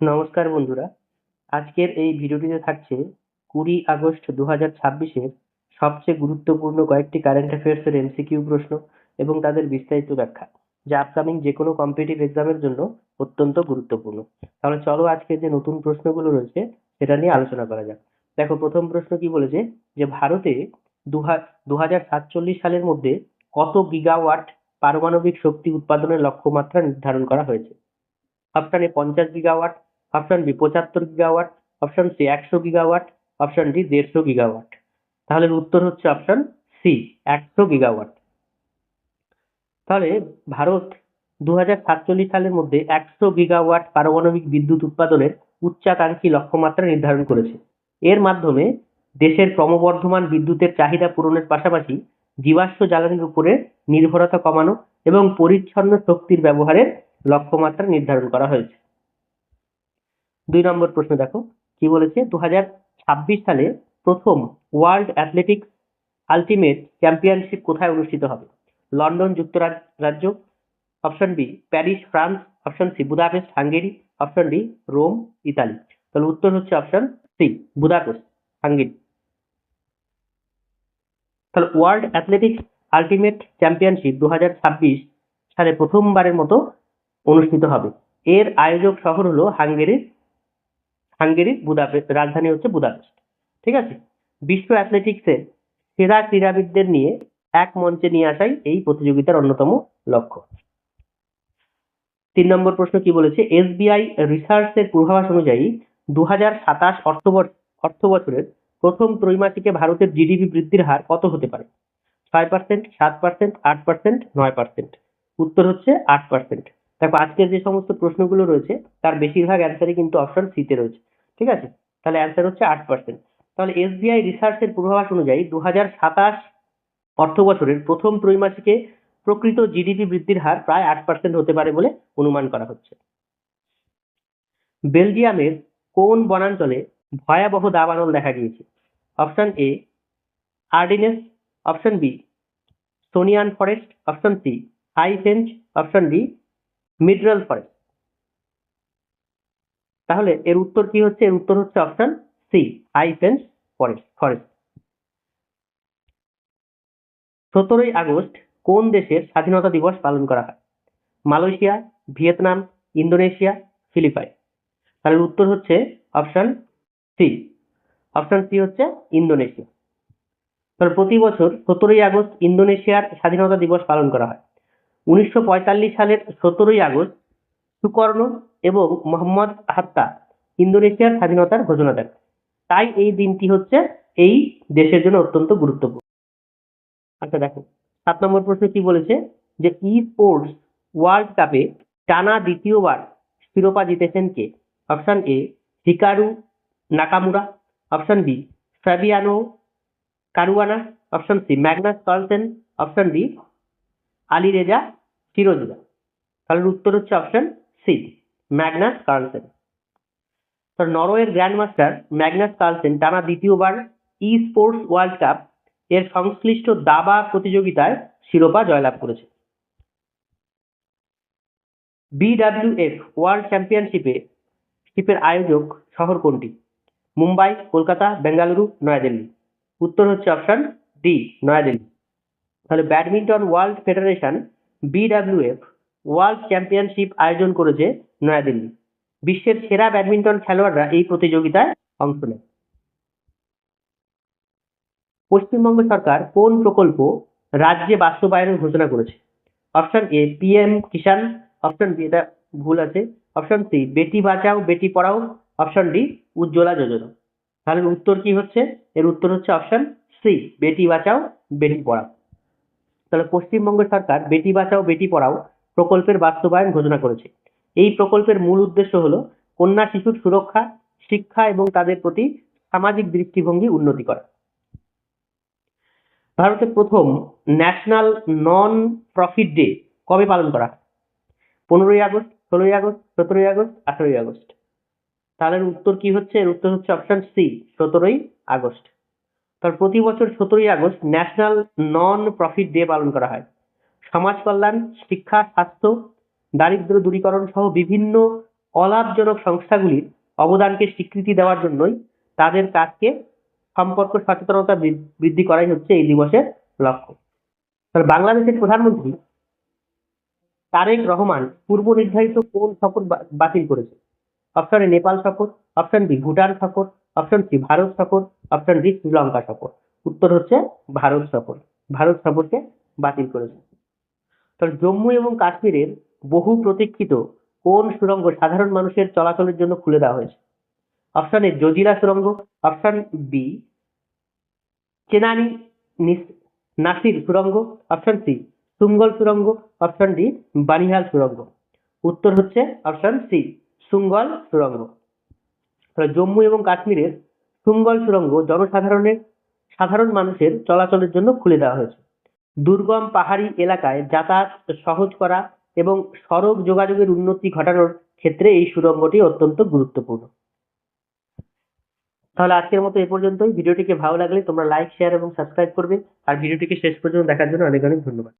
নমস্কার বন্ধুরা, আজকের এই ভিডিওটিতে থাকছে 20 আগস্ট 2026-এর সবচেয়ে গুরুত্বপূর্ণ কয়েকটি কারেন্ট অ্যাফেয়ার্সের এমসিকিউ প্রশ্ন এবং তাদের বিস্তারিত ব্যাখ্যা, যা আপকামিং যে কোনো কম্পিটিটিভ এক্সামের জন্য অত্যন্ত গুরুত্বপূর্ণ। তাহলে চলো আজকে যে নতুন প্রশ্নগুলো রয়েছে সেটা নিয়ে আলোচনা করা যাক। দেখো, প্রথম প্রশ্ন কি বলেছে যে ভারতে 2047 সালের মধ্যে কত গিগাওয়াট পারমাণবিক শক্তি উৎপাদনের লক্ষ্যমাত্রা নির্ধারণ করা হয়েছে? Option A 50 gigawatt, option B 75 gigawatt, option C 100 gigawatt, option D 150 gigawatt. তাহলে এর উত্তর হচ্ছে অপশন সি 100 গিগাওয়াট। তাহলে ভারত 2047 সালের মধ্যে 100 গিগাওয়াট পারমাণবিক বিদ্যুৎ উৎপাদনের উচ্চাকাঙ্ক্ষী লক্ষ্যমাত্রা নির্ধারণ করেছে। এর মাধ্যমে দেশের ক্রমবর্ধমান বিদ্যুতের চাহিদা পূরণের পাশাপাশি জীবাশ্ম জ্বালানির উপরে নির্ভরতা কমানো এবং পরিচ্ছন্ন শক্তির ব্যবহারের লক্ষ্যমাত্রা নির্ধারণ করা হয়েছে। 2 নম্বর প্রশ্ন দেখো, কি বলেছে 2026 সালে প্রথম ওয়ার্ল্ড অ্যাথলেটিক্স আলটিমেট চ্যাম্পিয়নশিপ কোথায় অনুষ্ঠিত হবে? লন্ডন যুক্তরাজ্য, option B Paris France, option C Budapest Hungary, option D Rome Italy. তাহলে উত্তর হচ্ছে অপশন সি বুদাপেস্ট হাঙ্গেরি। তাহলে ওয়ার্ল্ড অ্যাথলেটিক্স আলটিমেট চ্যাম্পিয়নশিপ 2026 সালে প্রথমবারের মতো অনুষ্ঠিত হবে। এর আয়োজক শহর হলো হাঙ্গেরির বুদাপেস্ট, রাজধানী হচ্ছে বুদাপেস্ট। ঠিক আছে। বিশ্ব অ্যাথলেটিক্সের সেরা ক্রীড়াবিদদের নিয়ে এক মঞ্চে নিয়ে আসাই এই প্রতিযোগিতার অন্যতম লক্ষ্য। 3 নম্বর প্রশ্ন কি বলেছে, এসবিআই রিসার্চের পূর্বাভাস অনুযায়ী 2027 অর্থ বছরের প্রথম ত্রৈমাসিকে ভারতের জিডিপি বৃদ্ধির হার কত হতে পারে? 6%, 7%, 8%, 9%। উত্তর হচ্ছে 8%। দেখো, আজকের যে সমস্ত প্রশ্নগুলো রয়েছে তার বেশিরভাগ অ্যান্সারই কিন্তু অপশন সিতে রয়েছে। ঠিক আছে। তাহলে অ্যান্সার হচ্ছে 8%। তাহলে এসবিআই রিসার্চের পূর্বাভাস অনুযায়ী 2027 অর্থ বছরের প্রথম ত্রৈমাসিকে প্রকৃত জিডিপি বৃদ্ধির হার প্রায় 8% হতে পারে বলে অনুমান করা হচ্ছে। বেলজিয়ামের কোন বনাঞ্চলে ভয়াবহ দাবানল দেখা গিয়েছে? Option A Ardennes, option B Sonian forest, option C high fens, option D Meerdaal forest. তাহলে এর উত্তর কি হচ্ছে? এর উত্তর হচ্ছে option C high fens forest. 17 আগস্ট কোন দেশের স্বাধীনতা দিবস পালন করা হয়? Malaysia, Vietnam, Indonesia, Philippines. তাহলে উত্তর হচ্ছে অপশন সি। অপশন সি হচ্ছে ইন্দোনেশিয়া। তাহলে প্রতি বছর 17 আগস্ট ইন্দোনেশিয়ার স্বাধীনতা দিবস পালন করা হয়। 1945 সালের 17 আগস্ট সুকর্ণ এবং মোহাম্মদ হাত্তা ইন্দোনেশিয়ার স্বাধীনতার ঘোষণা দেন। তাই এই দিনটি হচ্ছে এই দেশের জন্য অত্যন্ত গুরুত্বপূর্ণ। আচ্ছা দেখো, 7 নম্বর প্রশ্ন কি বলেছে যে ই স্পোর্টস ওয়ার্ল্ড কাপে টানা দ্বিতীয়বার শিরোপা জিতেছেন কে? Option A Hikaru Nakamura, option B Fabiano Caruana, option C Magnus Carlsen, option D Alireza Firouzja. তাহলে উত্তর হচ্ছে অপশন সি ম্যাগনাস কার্লসেন। তার নরওয়ের গ্র্যান্ডমাস্টার ম্যাগনাস কার্লসেন টানা দ্বিতীয়বার ই স্পোর্টস ওয়ার্ল্ড কাপ এর সংশ্লিষ্ট দাবা প্রতিযোগিতায় শিরোপা জয়লাভ করেছে। বিডব্লিউএফ ওয়ার্ল্ড চ্যাম্পিয়নশিপের আয়োজক শহর কোনটি? মুম্বাই, কলকাতা, বেঙ্গালুরু, নয়াদিল্লি। উত্তর হচ্ছে অপশন ডি নয়াদিল্লি। তাহলে badminton world federation BWF world championship আয়োজন করেছে নয়াদিল্লি। বিশ্বের সেরা ব্যাডমিন্টন খেলোয়াড়রা এই প্রতিযোগিতায় অংশ নেয়। পশ্চিমবঙ্গ সরকার কোন প্রকল্প রাজ্যে বাস্তবায়নের ঘোষণা করেছে? Option A PM Kisan, option B, এটা ভুল আছে, option C Beti Bachao Beti Padhao, option D Ujjwala যোজনা। তাহলে উত্তর কি হচ্ছে? এর উত্তর হচ্ছে অপশন সি বেটি বাঁচাও বেটি পড়াও। তাহলে পশ্চিমবঙ্গ সরকার বেটি বাঁচাও বেটি পড়াও প্রকল্পের বাস্তবায়ন ঘোষণা করেছে। এই প্রকল্পের মূল উদ্দেশ্য হলো কন্যা শিশুর সুরক্ষা, শিক্ষা এবং তাদের প্রতি সামাজিক দৃষ্টিভঙ্গি উন্নতি করা। ভারতের প্রথম ন্যাশনাল নন প্রফিট ডে কবে পালন করা হয়? 15 আগস্ট, 16 আগস্ট, 17 আগস্ট, 18 আগস্ট। তাহলে উত্তর কি হচ্ছে? এর উত্তর হচ্ছে অপশন সি 17 আগস্ট। তার প্রতি বছর 17 August national non profit day পালন করা হয়। সমাজ কল্যাণ, শিক্ষা, স্বাস্থ্য, দারিদ্র দূরীকরণ সহ বিভিন্ন অলাভজনক সংস্থাগুলির অবদানকে স্বীকৃতি দেওয়ার জন্যই তাদের কাজকে সম্পর্ক সচেতনতা বৃদ্ধি করাই হচ্ছে এই দিবসের লক্ষ্য। তাহলে বাংলাদেশের প্রধানমন্ত্রী তারেক রহমান পূর্ব নির্ধারিত কোন সফর বাতিল করেছে? অপশন এ নেপাল সফর, অপশন বি ভুটান সফর, অপশন সি ভারত সফর, অপশন ডি শ্রীলঙ্কা সফর। উত্তর হচ্ছে ভারত সফর। ভারত সফরকে বাতিল করেছে। তাহলে জম্মু এবং কাশ্মীরের বহু প্রতীক্ষিত কোন সুড়ঙ্গ সাধারণ মানুষের চলাচলের জন্য খুলে দেওয়া হয়েছে? অপশন এ জজিরা সুড়ঙ্গ, অপশন বি চেনানি নাসির সুড়ঙ্গ, অপশন সি সুঙ্গল সুড়ঙ্গ, অপশন ডি বানিহাল সুড়ঙ্গ। উত্তর হচ্ছে অপশন সি সুঙ্গল সুড়ঙ্গ। জম্মু এবং কাশ্মীরের সুঙ্গল সুড়ঙ্গ সাধারণ মানুষের চলাচলের জন্য খুলে দেওয়া হয়েছে। দুর্গম পাহাড়ি এলাকায় যাতায়াত সহজ করা এবং সড়ক যোগাযোগের উন্নতি ঘটানোর ক্ষেত্রে এই সুড়ঙ্গটি অত্যন্ত গুরুত্বপূর্ণ। তাহলে আজকের মতো এ পর্যন্তই। ভিডিওটিকে ভালো লাগলে তোমরা লাইক, শেয়ার এবং সাবস্ক্রাইব করবে। আর ভিডিওটিকে শেষ পর্যন্ত দেখার জন্য অনেক অনেক ধন্যবাদ।